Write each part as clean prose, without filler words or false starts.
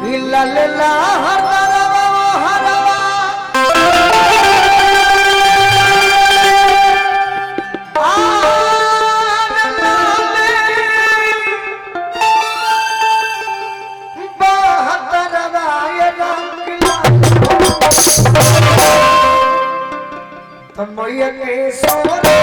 हिलला हरवा हरवा मैया के सोना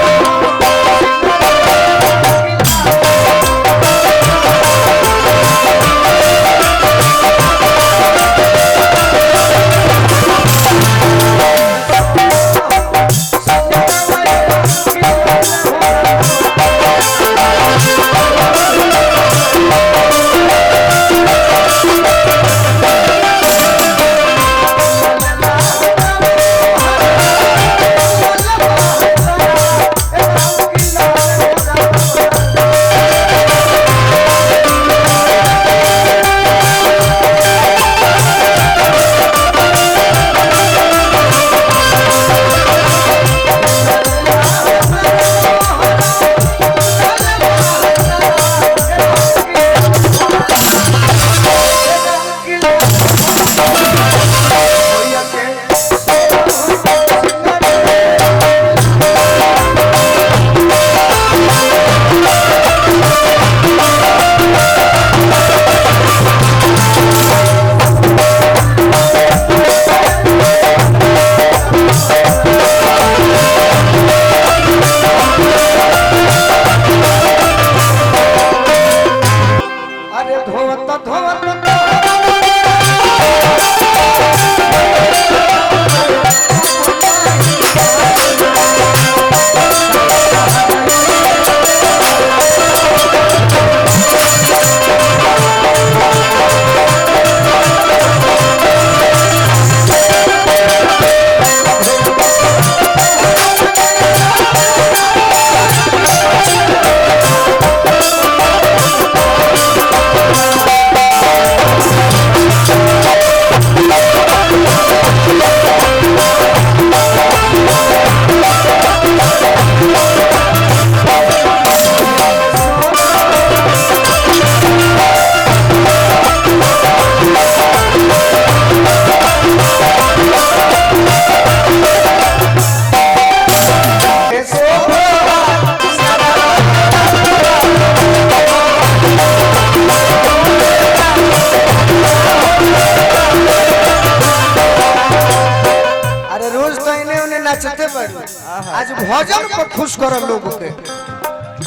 आज भजन को खुश करो लोगों के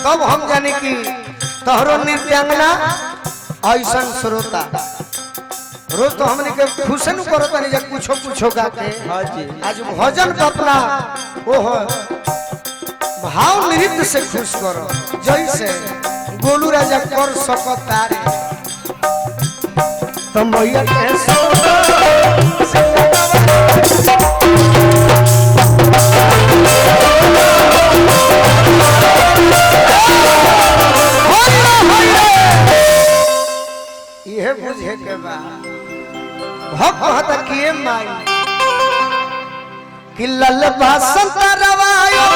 तब हम जाने कि तोहरो नृत्यांगना ऐसा श्रोता रोज तो हमने के खुशन करो तनी जब कुछो कुछो गाते आज भजन को अपना वो भाव नृत्य से खुश करो जैसे गोलू राजा कर सकता रे तो मैया के ये बुझे के बाद भक्त किए माई कि लल बसंत रवायो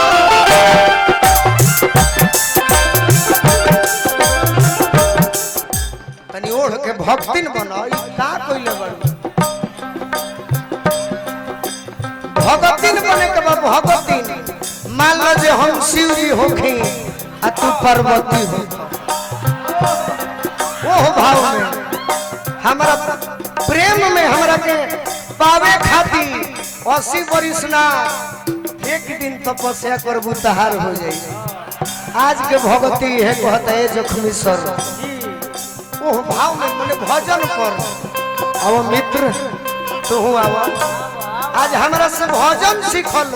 तनी ओढ़ के भक्तिन बनाओ का कोइले बड़ भगतिन बने के बाद भगतिन मान लो जे हम शिव जी होखी आ तू पार्वती हो ओह भाव में हमारा प्रेम में हमरा के पावे खाती 80 वर्ष ना एक दिन तपस्या करबू तहार हो जाई आज के भगती है कहता है जख्मी सर ओह भाव में मने भजन कर अब मित्र तू आवा आज हमरा से भजन सीखल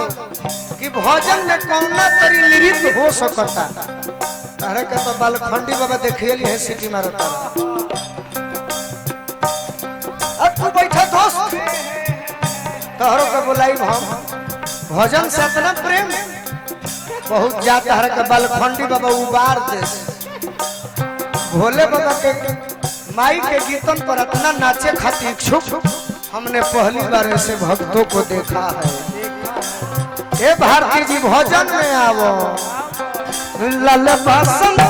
कि भजन में कौना तरी नृत्य हो सकता तारे के तो बालखंडी बाबा देखिए है सिटी मारता अब तू बैठा दोस्त तोहरो के बुलाई हम भजन से इतना प्रेम बहुत जाता है के बालखंडी बाबा उबार दे भोले बाबा के माई के गीतन पर इतना नाचे खातिर इच्छुक हमने पहली बार ऐसे भक्तों को देखा है। ए भारती जी भजन में आवो लल बसंत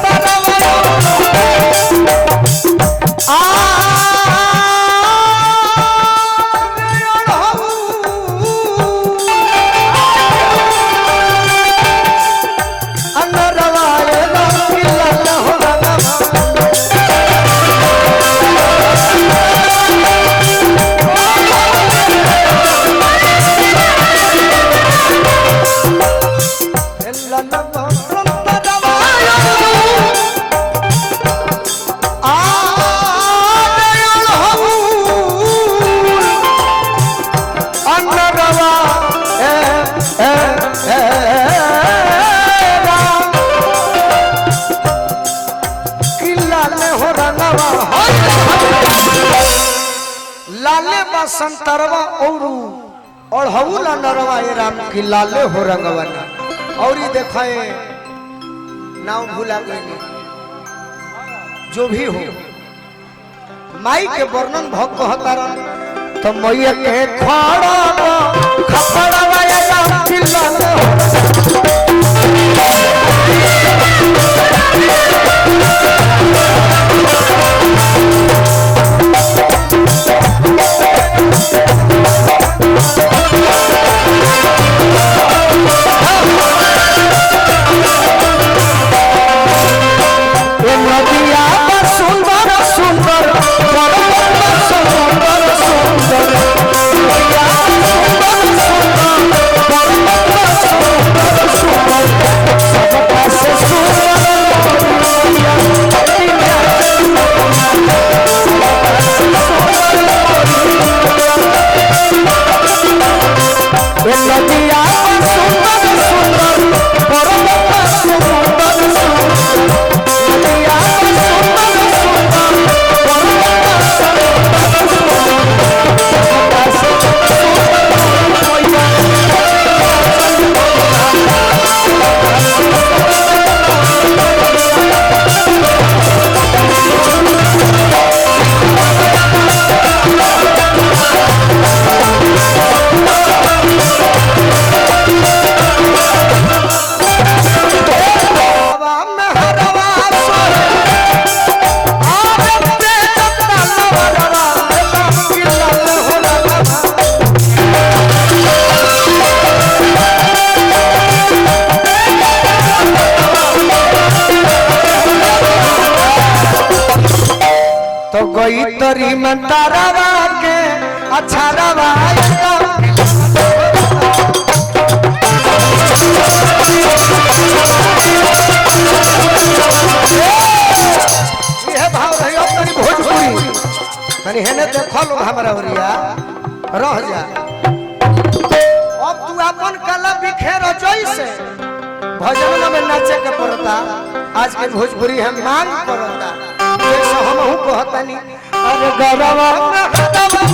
लाले बा संतरवा और हऊला नरवा ये राम की लाले हो रंगवाना और ये देखाए नाव भूला गई जो भी हो माई के वर्णन भक्त हतारन तो मैया के खड़ा खपड़ा या राम की लाले तो गई तरी मंतारवा के अच्छा रवा ये भाव रही तनी भोजपुरी तनी हेने देखो लो हमरा ओरिया रह जा अब तू अपन कला बिखेर जैसे भजन में नाचे के पड़ता आज के भोजपुरी हम मांग पड़ता हम हूँ कहतनी अरे गरवा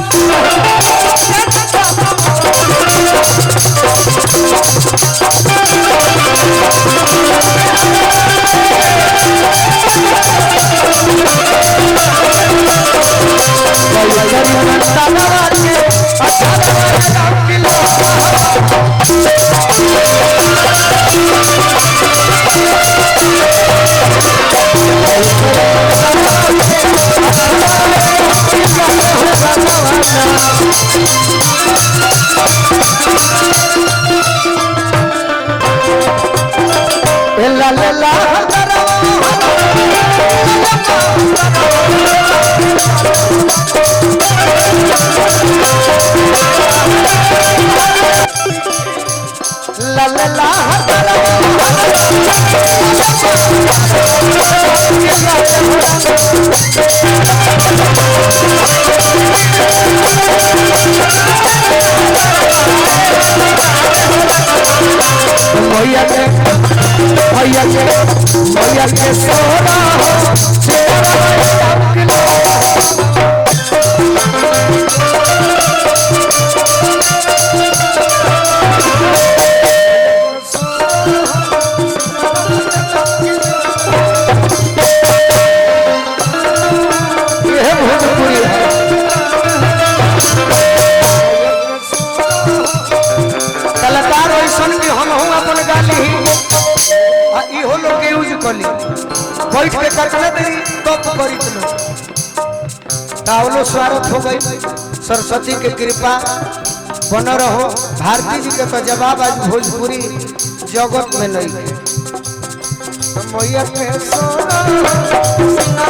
भैया के सोना कलाकार ऐसा कि हम अपन गाली इहो लोग के यूज कली बैठ के कटले देरी तब करित लो तावलो स्वागत हो गई सरस्वती के कृपा बन रहो भारती जी के तो जवाब आज भोजपुरी जगत में नहीं मैया के सोना